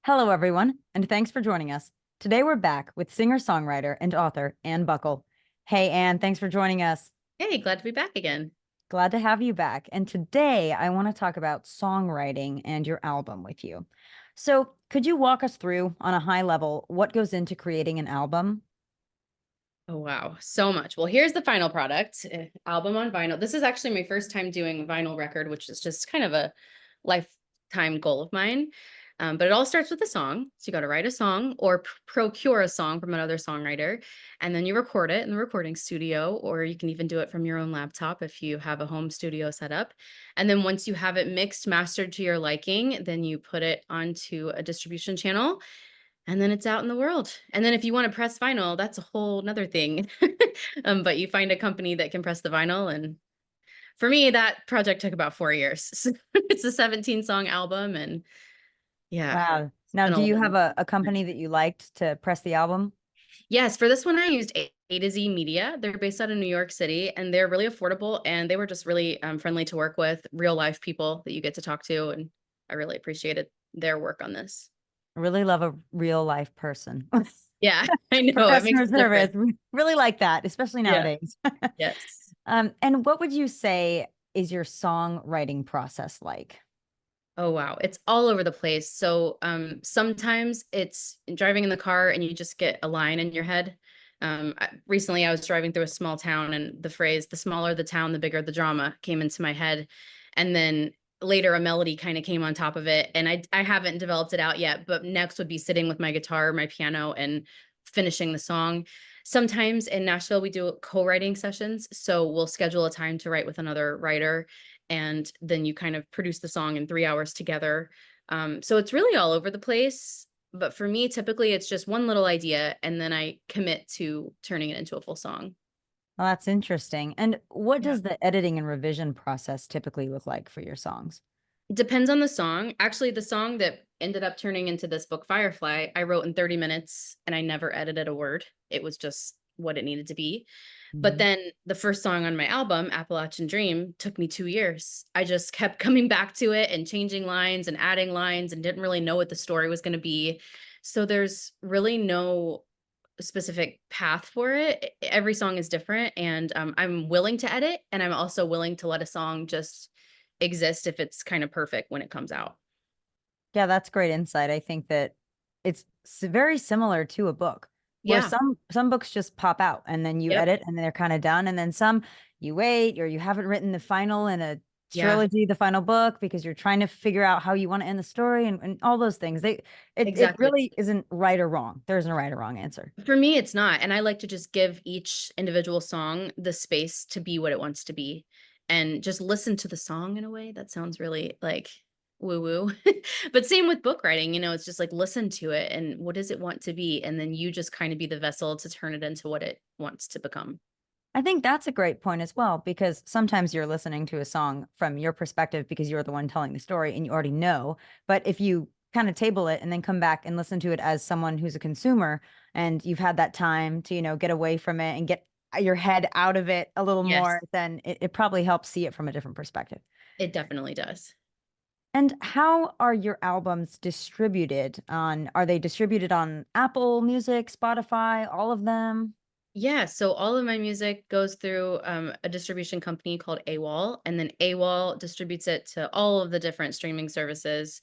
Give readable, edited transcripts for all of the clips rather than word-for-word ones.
Hello, everyone, and thanks for joining us. Today we're back with singer-songwriter and author Ann Buckle. Hey, Ann, thanks for joining us. Hey, glad to be back again. Glad to have you back. And today I want to talk about songwriting and your album with you. So, could you walk us through, on a high level, what goes into creating an album? Oh, wow. So much. Well, here's the final product, album on vinyl. This is actually my first time doing vinyl record, which is just kind of a lifetime goal of mine. But it all starts with a song. So you got to write a song or procure a song from another songwriter, and then you record it in the recording studio, or you can even do it from your own laptop if you have a home studio set up. And then once you have it mixed, mastered to your liking, then you put it onto a distribution channel, and then it's out in the world. And then if you wanna press vinyl, that's a whole 'nother thing. But you find a company that can press the vinyl, and for me, that project took about 4 years. So it's a 17-song album, and yeah, Wow. it's Now, been do a you long have a time. company that you liked to press the album? Yes, for this one, I used A to Z Media. They're based out of New York City, and they're really affordable, and they were just really, friendly to work with, real life people that you get to talk to, and I really appreciated their work on this. I really love a real life person. Yeah, I For know, it makes customer a difference. service, really like that, especially Yeah, nowadays. yes. And what would you say is your songwriting process like? Oh, wow. It's all over the place. So, sometimes it's driving in the car and you just get a line in your head. Recently, I was driving through a small town, and the phrase, the smaller the town, the bigger the drama, came into my head. And then later, a melody kind of came on top of it. And I haven't developed it out yet, but next would be sitting with my guitar, my piano, and finishing the song. Sometimes in Nashville, we do co-writing sessions. So we'll schedule a time to write with another writer, and then you kind of produce the song in 3 hours together. So it's really all over the place, but for me, typically, it's just one little idea, and then I commit to turning it into a full song. Well, that's interesting. And what Yeah. does the editing and revision process typically look like for your songs? Depends on the song. Actually, the song that ended up turning into this book, Firefly, I wrote in 30 minutes, and I never edited a word. It was just what it needed to be. But Mhm. then the first song on my album, Appalachian Dream, took me 2 years. I just kept coming back to it and changing lines and adding lines and didn't really know what the story was gonna be. So there's really no specific path for it. Every song is different, and, I'm willing to edit, and I'm also willing to let a song just exist if it's kinda perfect when it comes out. Yeah, that's great insight. I think that it's very similar to a book where Yeah. some books just pop out and then you Yep. edit and then they're kind of done. And then some you wait or you haven't written the final in a Yeah. trilogy, the final book, because you're trying to figure out how you want to end the story and all those things. It Exactly. really isn't right or wrong. There isn't a right or wrong answer. For me, it's not, and I like to just give each individual song the space to be what it wants to be, and just listen to the song in a way. That sounds really, like, woo woo. But same with book writing, it's just, like, listen to it and what does it want to be, and then you just kinda be the vessel to turn it into what it wants to become. I think that's a great point as well, because sometimes you're listening to a song from your perspective because you're the one telling the story and you already know. But if you kind of table it and then come back and listen to it as someone who's a consumer and you've had that time to, get away from it and get your head out of it a little Yes, more, then it probably helps see it from a different perspective. it definitely does. And how are your albums distributed are they distributed on Apple Music, Spotify, all of them? Yeah, so all of my music goes through a distribution company called AWOL, and then AWOL distributes it to all of the different streaming services: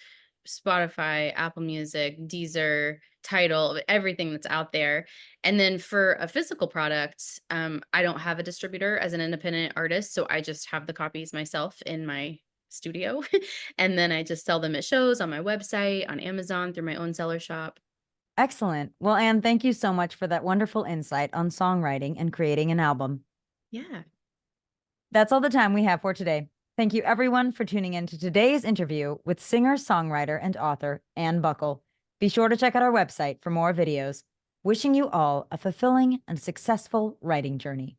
Spotify, Apple Music, Deezer, Tidal, everything that's out there. And then for a physical product, I don't have a distributor as an independent artist, so I just have the copies myself in my studio, and then I just sell them at shows, on my website, on Amazon, through my own seller shop. Excellent. Well, Anne, thank you so much for that wonderful insight on songwriting and creating an album. Yeah. That's all the time we have for today. Thank you, everyone, for tuning in to today's interview with singer, songwriter, and author Anne Buckle. Be sure to check out our website for more videos. Wishing you all a fulfilling and successful writing journey.